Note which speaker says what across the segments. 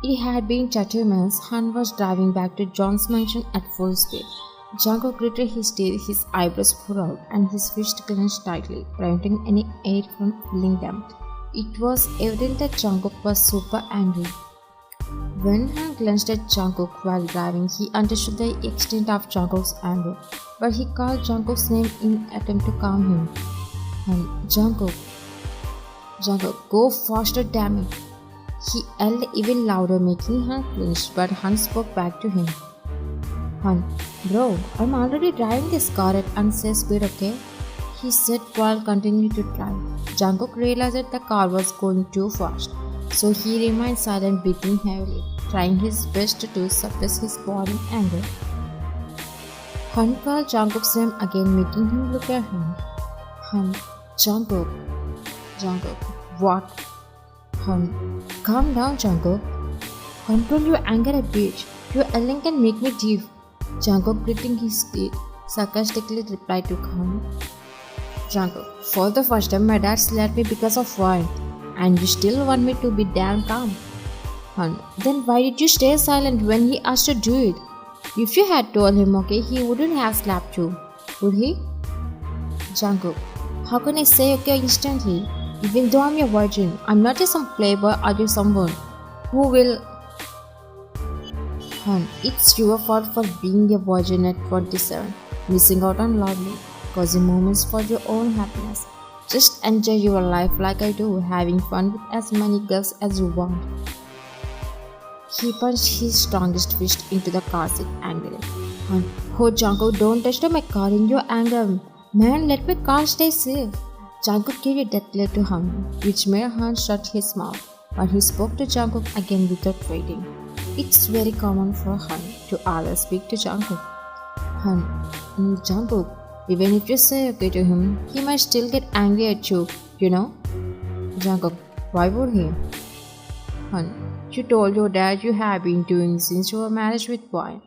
Speaker 1: It had been 30 minutes. Han was driving back to John's mansion at full speed. Jungkook gritted his teeth, his eyebrows furrowed, and his fists clenched tightly, preventing any air from filling them. It was evident that Jungkook was super angry. When Han glanced at Jungkook while driving, he understood the extent of Jungkook's anger, but he called Jungkook's name in an attempt to calm him. Han, Jungkook, go faster, damn it! He yelled even louder, making Han flinch, but Han spoke back to him. Han, bro, I'm already driving this car at unsafe speed, okay? He said while continuing to drive. Jungkook realized that the car was going too fast, so he remained silent, breathing heavily, trying his best to suppress his boiling anger. Han called Jungkook's name again, making him look at him. Han, Jungkook, what? Han, calm down, Jungkook. Control your anger a bit. Your yelling can make me deaf. Jungkook, gritting his teeth, sarcastically replied to Han. Jungkook, for the first time my dad slapped me because of wine, and you still want me to be damn calm. Han, then why did you stay silent when he asked to do it? If you had told him okay, he wouldn't have slapped you, would he? Jungkook, how can I say okay instantly? Even though I'm a virgin, I'm not just some playboy or just someone who will. Han, it's your fault for being a virgin at 27, missing out on lovely, cozy moments for your own happiness. Just enjoy your life like I do, having fun with as many girls as you want. He punched his strongest fist into the car seat angrily. Han, oh Jungkook, don't touch my car in your anger. Man, let my car stay safe. Jungkook gave a death glare to Han, which made Han shut his mouth, but he spoke to Jungkook again without waiting. It's very common for Han to always speak to Jungkook. Han, Jungkook, even if you say okay to him, he might still get angry at you, you know? Jungkook, why would he? Han, you told your dad you have been doing since your marriage with Boy.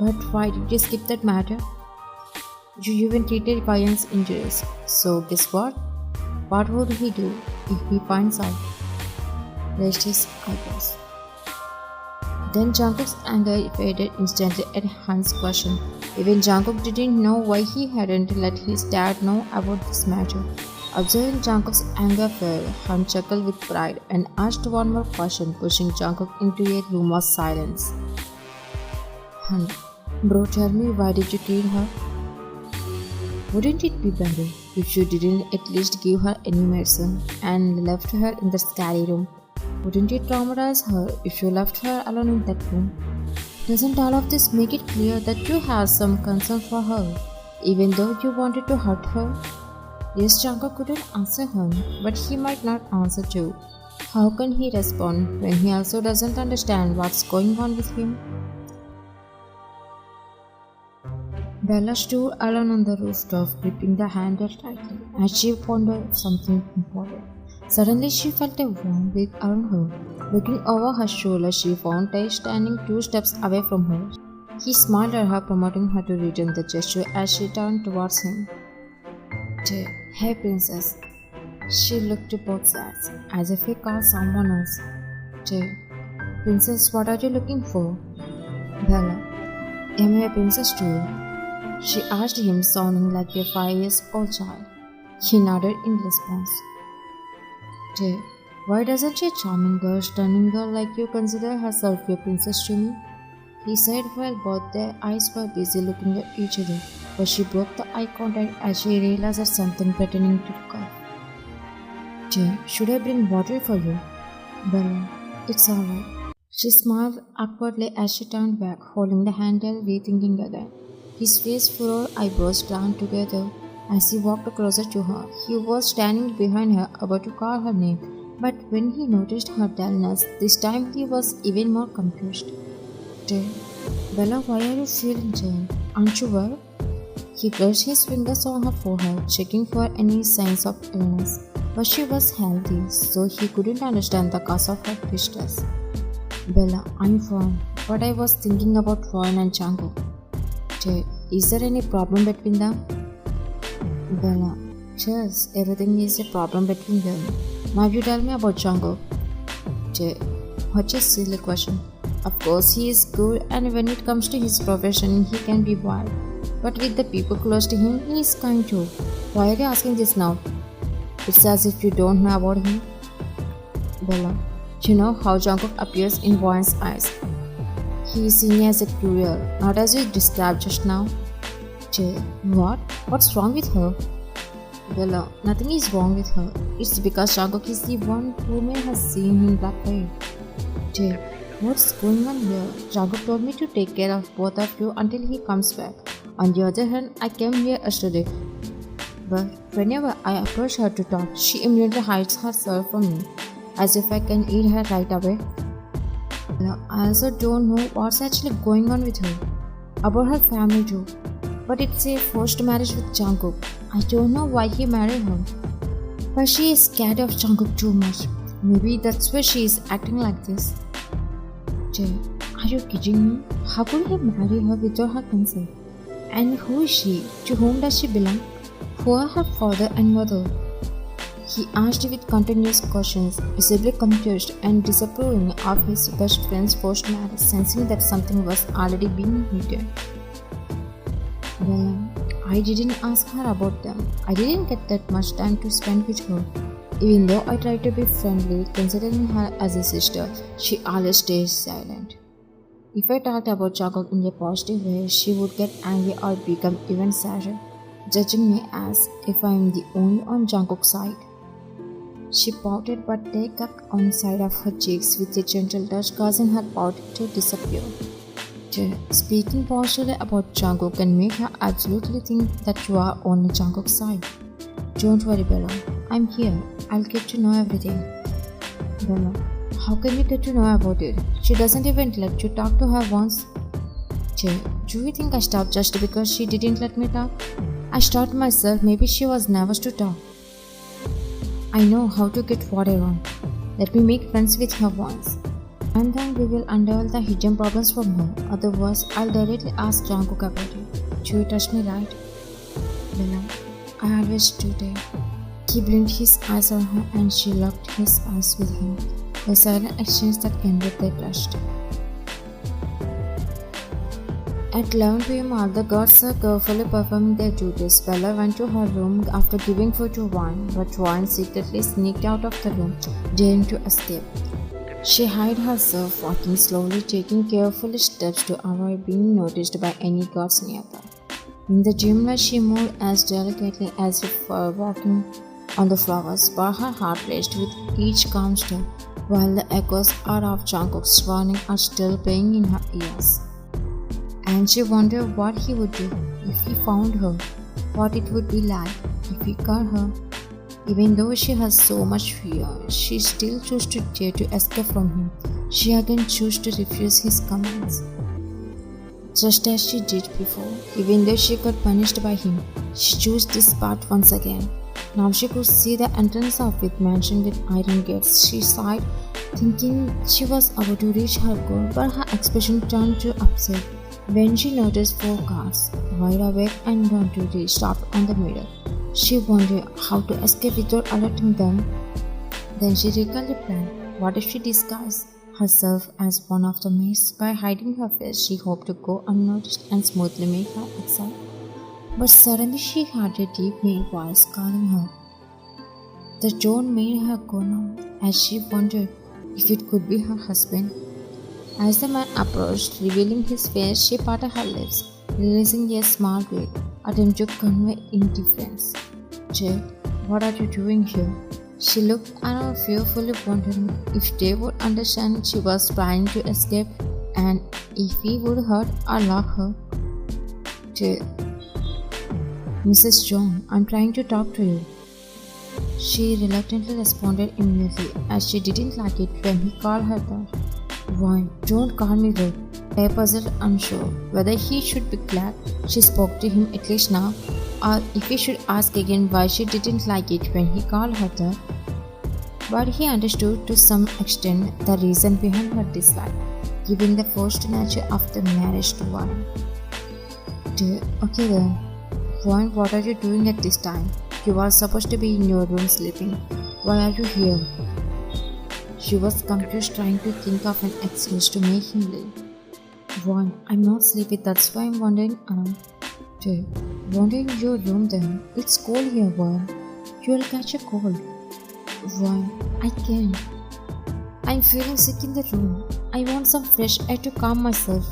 Speaker 1: But why did you skip that matter? You even treated Boyan's injuries. So guess what? What would he do if he finds out? Raised his eyebrows. Then Jungkook's anger faded instantly at Han's question. Even Jungkook didn't know why he hadn't let his dad know about this matter. Observing Jungkook's anger fade, Han chuckled with pride and asked one more question, pushing Jungkook into a room of silence. Han, bro, tell me, why did you kill her? Wouldn't it be better if you didn't at least give her any medicine and left her in the scary room? Wouldn't it traumatize her if you left her alone in that room? Doesn't all of this make it clear that you have some concern for her, even though you wanted to hurt her? Yes, Jungkook couldn't answer Han, but he might not answer too. How can he respond when he also doesn't understand what's going on with him? Bella stood alone on the rooftop, gripping the handle tightly as she pondered something important. Suddenly, she felt a warm breath around her. Looking over her shoulder, she found Tay standing 2 steps away from her. He smiled at her, promoting her to return the gesture as she turned towards him. Tay, hey princess. She looked to both sides, as if he called someone else. Tay, princess, what are you looking for? Bella, am I a princess to you? She asked him, sounding like a 5-year-old child. He nodded in response. Tay, why doesn't a charming girl, stunning girl like you consider herself a princess to me? He said while both their eyes were busy looking at each other, but she broke the eye contact as she realized that something threatening to come. Tay, should I bring water for you? Bella, it's alright. She smiled awkwardly as she turned back, holding the handle, rethinking again. His face furrowed, eyebrows clamped together. As he walked closer to her, he was standing behind her, about to call her name. But when he noticed her dullness, this time he was even more confused. Tay, Bella, why are you feeling Jane? Aren't you well? He brushed his fingers on her forehead, checking for any signs of illness. But she was healthy, so he couldn't understand the cause of her distress. Bella, I'm fine, but I was thinking about Royan and Jungkook. Tay, is there any problem between them? Bella, yes, everything is a problem between them. Now you tell me about Jungkook. Tay, What a silly question. Of course, he is good, and when it comes to his profession, he can be wild. But with the people close to him, he is kind too. Why are you asking this now? It's as if you don't know about him. Bella, you know how Jungkook appears in Boyan's eyes. He is seen as a cruel, not as you described just now. Jay, what? What's wrong with her? Bella, nothing is wrong with her. It's because Jungkook is the one who may have seen him that way. Jay, what's going on here? Jungkook told me to take care of both of you until he comes back. On the other hand, I came here yesterday. But whenever I approach her to talk, she immediately hides herself from me, as if I can eat her right away. I also don't know what's actually going on with her. About her family too. But it's a forced marriage with Jungkook. I don't know why he married her. But she is scared of Jungkook too much. Maybe that's why she is acting like this. Jay, are you kidding me? How could he marry her without her consent? And who is she? To whom does she belong? Who are her father and mother? He asked with continuous questions, visibly confused and disapproving of his best friend's forced marriage, sensing that something was already being hidden. Well, I didn't ask her about them. I didn't get that much time to spend with her. Even though I tried to be friendly, considering her as a sister, she always stays silent. If I talked about Jungkook in a positive way, she would get angry or become even sadder, judging me as if I am the only on Jungkook's side. She pouted but they kept on the side of her cheeks with a gentle touch, causing her pout to disappear. Speaking positively about Jungkook can make her absolutely think that you are on Jungkook's side. Don't worry, Bella. I'm here. I'll get to know everything. Bella, how can you get to know about it? She doesn't even let you talk to her once. Jay, do you think I stopped just because she didn't let me talk? I stopped myself. Maybe she was nervous to talk. I know how to get what I want. Let me make friends with her once. And then we will unravel the hidden problems from her. Otherwise, I'll directly ask Jungkook about it. Do you trust me, right? Bella, I always do that. He blinked his eyes on her and she locked his eyes with him. A silent exchange that ended their trust. At 11 p.m. all the guards are carefully performing their duties. Bella went to her room after giving food to Wine, but Wine secretly sneaked out of the room, daring to escape. She hid herself, walking slowly, taking careful steps to avoid being noticed by any guards nearby. In the dim light, she moved as delicately as if walking on the flowers, but her heart raced with each calm step, while the echoes of Jungkook's warning are still playing in her ears. And she wondered what he would do if he found her, what it would be like if he caught her. Even though she has so much fear, she still chose to dare to escape from him. She again chose to refuse his commands. Just as she did before, even though she got punished by him, she chose this path once again. Now she could see the entrance of it mansion with iron gates. She sighed, thinking she was about to reach her goal, but her expression turned to upset when she noticed 4 guards, wide awake and on duty, stopped on the mirror. She wondered how to escape without alerting them. Then she recalled the plan. What if she disguised herself as one of the maids? By hiding her face, she hoped to go unnoticed and smoothly make her exit. But suddenly she heard a deep male voice calling her. The tone made her go numb as she wondered if it could be her husband. As the man approached, revealing his face, she parted her lips, releasing a small breath, attempt to convey indifference. Jay, what are you doing here? She looked around fearfully, wondering if they would understand she was trying to escape and if he would hurt or lock her. Jay, Mrs. Jong, I'm trying to talk to you. She reluctantly responded immediately, as she didn't like it when he called her that. Why, don't call me that. I puzzled, unsure whether he should be glad she spoke to him at least now, or if he should ask again why she didn't like it when he called her that. But he understood to some extent the reason behind her dislike, given the forced nature of the marriage to Wine. Okay then, Wine, what are you doing at this time? You are supposed to be in your room sleeping. Why are you here? She was confused trying to think of an excuse to make him leave. One, I'm not sleepy, that's why I'm wandering around. Two, wander in your room then. It's cold here, One. You'll catch a cold. One, I can't. I'm feeling sick in the room. I want some fresh air to calm myself.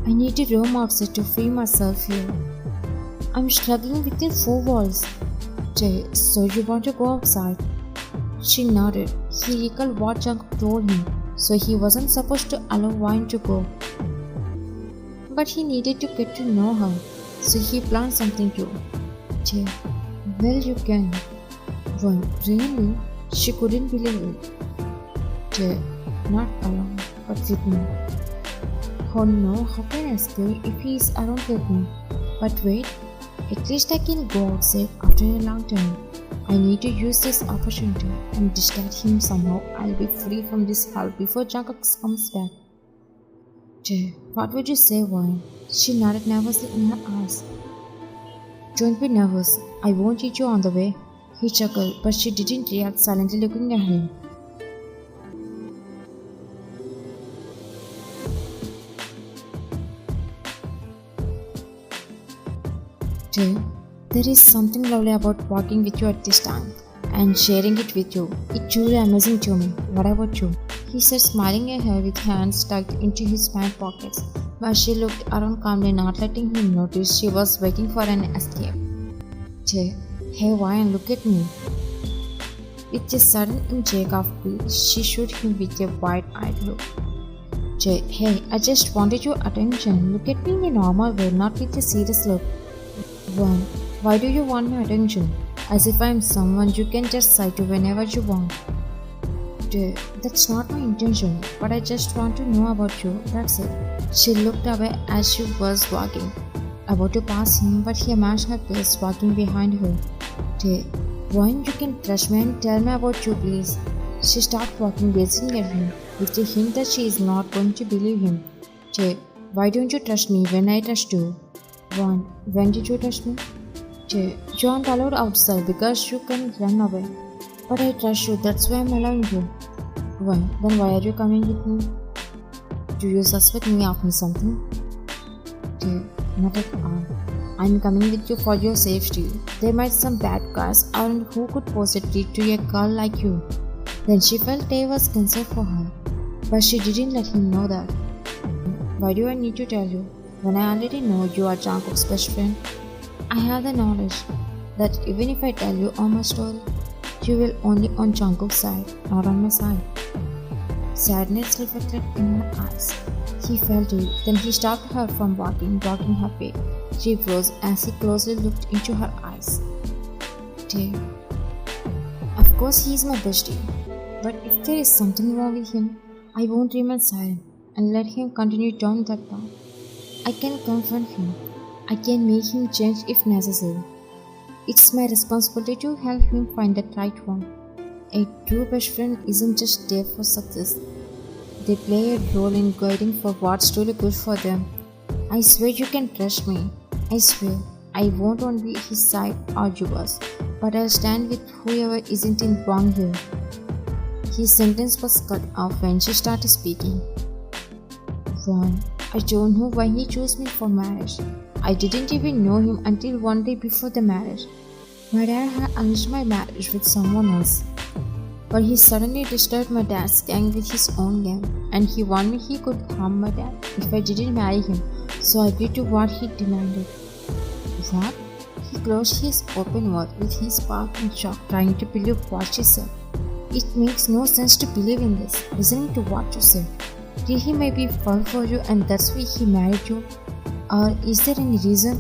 Speaker 1: I need to roam outside to free myself here. I'm struggling within four walls. Jay, so you want to go outside? She nodded. He recalled what Jungkook told him, so he wasn't supposed to allow Wine to go. But he needed to get to know her, so he planned something too. Jay, well you can. Well, really? She couldn't believe it. Jay, not alone, but with me. Oh no, how can I escape if he is around with me? But wait, at least I can go outside after a long time. I need to use this opportunity and distract him somehow. I'll be free from this hell before Jungkook comes back. Jay, what would you say, Wine? She nodded nervously in her eyes. Don't be nervous. I won't eat you on the way. He chuckled, but she didn't react, silently looking at him. Jay, there is something lovely about walking with you at this time and sharing it with you. It's truly amazing to me. What about you? He said, smiling at her with hands tucked into his pant pockets, but she looked around calmly, not letting him notice she was waiting for an escape. Jay, hey Ryan, look at me. With a sudden inject of glee, she shoot him with a wide-eyed look. Jay, hey, I just wanted your attention. Look at me in a normal way, not with a serious look. One, why do you want my attention? As if I am someone you can just say to whenever you want. Jay, that's not my intention, but I just want to know about you, that's it. She looked away as she was walking, about to pass him, but he matched her pace, walking behind her. Jay, why you can trust me and tell me about you, please? She started walking, gazing at him, with the hint that she is not going to believe him. Jay, why don't you trust me when I trust you? One, when did you trust me? Jay, you aren't allowed outside because you can run away. But I trust you, that's why I'm allowing you. Why? Then why are you coming with me? Do you suspect me of something? Jay, not at all. I'm coming with you for your safety. There might some bad guys around who could pose a threat to a girl like you. Then she felt Dave was concerned for her, but she didn't let him know that. Why do I need to tell you, when I already know you are Jungkook's best friend? I have the knowledge that even if I tell you all my story, you will only on Jungkook's side, not on my side. Sadness reflected in her eyes. He felt it, then he stopped her from walking her way. She froze as he closely looked into her eyes. Dave. Of course he is my bestie, but if there is something wrong with him, I won't remain silent and let him continue down that path. I can confront him. I can make him change if necessary. It's my responsibility to help him find the right one. A true best friend isn't just there for success. They play a role in guiding for what's truly good for them. I swear you can trust me. I swear I won't on be his side or yours, but I'll stand with whoever isn't in wrong here. His sentence was cut off when she started speaking. One, I don't know why he chose me for marriage. I didn't even know him until one day before the marriage. My dad had arranged my marriage with someone else. But he suddenly disturbed my dad's gang with his own gang, and he warned me he could harm my dad if I didn't marry him, so I agreed to what he demanded. What? He closed his open mouth with his spark in shock, trying to believe what she said. It makes no sense to believe in this, listening to what you said. Did he maybe fall for you and that's why he married you? Or is there any reason?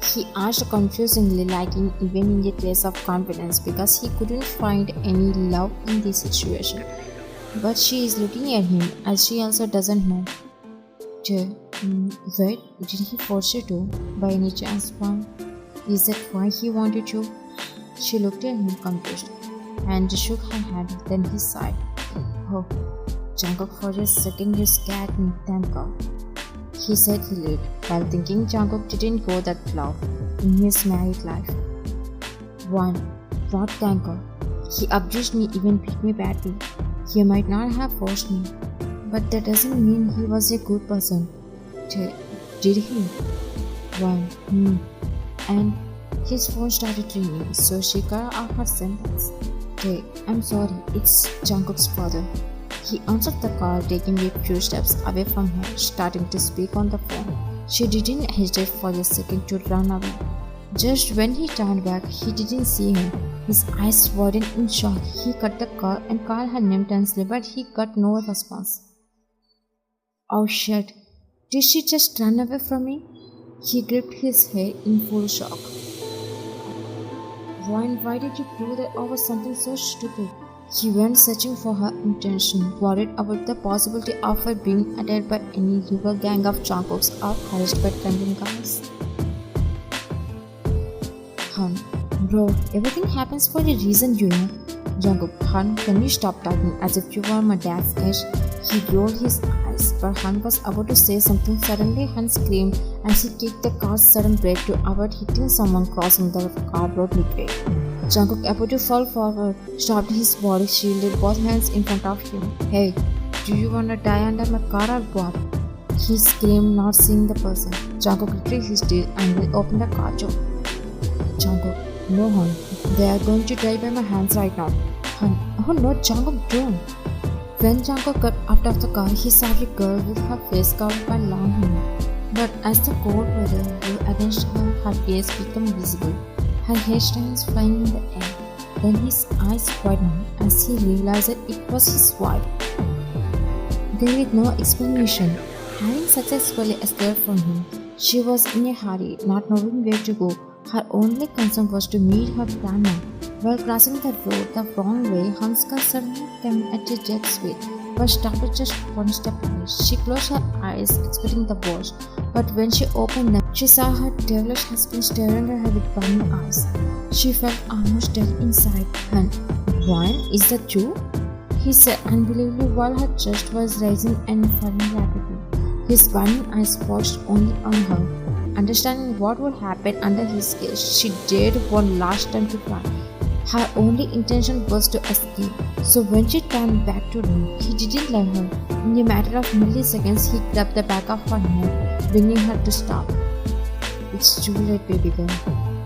Speaker 1: He asked confusingly, lacking even in a trace of confidence because he couldn't find any love in this situation. But she is looking at him as she also doesn't know. Wait, did he force you to, by any chance, Juan? Is that why he wanted you? She looked at him confused and shook her head, then he sighed. Oh, Jungkook, for a second you scared me, thank God. He said relieved, while thinking Jungkook didn't go that far in his married life. One, what thank God? He abused me, even beat me badly. He might not have forced me, but that doesn't mean he was a good person. Did he? One. And his phone started ringing, so she cut out her sentence. Hey, I'm sorry, it's Jungkook's father. He answered the call, taking a few steps away from her, starting to speak on the phone. She didn't hesitate for a second to run away. Just when he turned back, he didn't see her. His eyes widened in shock. He cut the call and called her name tensely, but he got no response. Oh shit, did she just run away from me? He gripped his head in full shock. Why did you do that over something so stupid? He went searching for her intention, worried about the possibility of her being attacked by any rival gang of Jungkooks or harassed by trembling guys. Hun, bro, everything happens for a reason, you know. Jungkook, Hun, can you stop talking as if you were my dad's age? He rolled his eyes, but Han was about to say something. Suddenly, Han screamed and she kicked the car's sudden brake to avoid hitting someone crossing the cardboard midway. Jungkook, about to fall forward, stopped his body, shielded both hands in front of him. Hey, do you wanna die under my car or what? He screamed, not seeing the person. Jungkook gritted his teeth and opened the car door. Jungkook, no Han, they are going to die by my hands right now. Han, oh no, Jungkook, don't. When Jungkook got out of the car, he saw a girl with her face covered by long hair. But as the cold weather blew against her, her face became visible. Her hairstyles flying in the air. Then his eyes widened as he realized that it was his wife. There was no explanation. Having successfully escaped from him, she was in a hurry, not knowing where to go. Her only concern was to meet her grandma. While crossing the road the wrong way, Hanska suddenly came at a jet speed, but stopped just one step away. She closed her eyes, expecting the worst, but when she opened them, she saw her devilish husband staring at her with burning eyes. She felt almost dead inside. And Ryan, is that you? He said unbelievably while her chest was rising and falling rapidly. His burning eyes focused only on her. Understanding what would happen under his gaze, she dared one last time to fly. Her only intention was to escape, so when she turned back to him, he didn't let her. In a matter of milliseconds, he grabbed the back of her neck, bringing her to stop. It's too late, baby girl.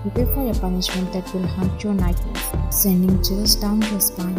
Speaker 1: Prepare for a punishment that will haunt your nightmares, sending chills down your spine.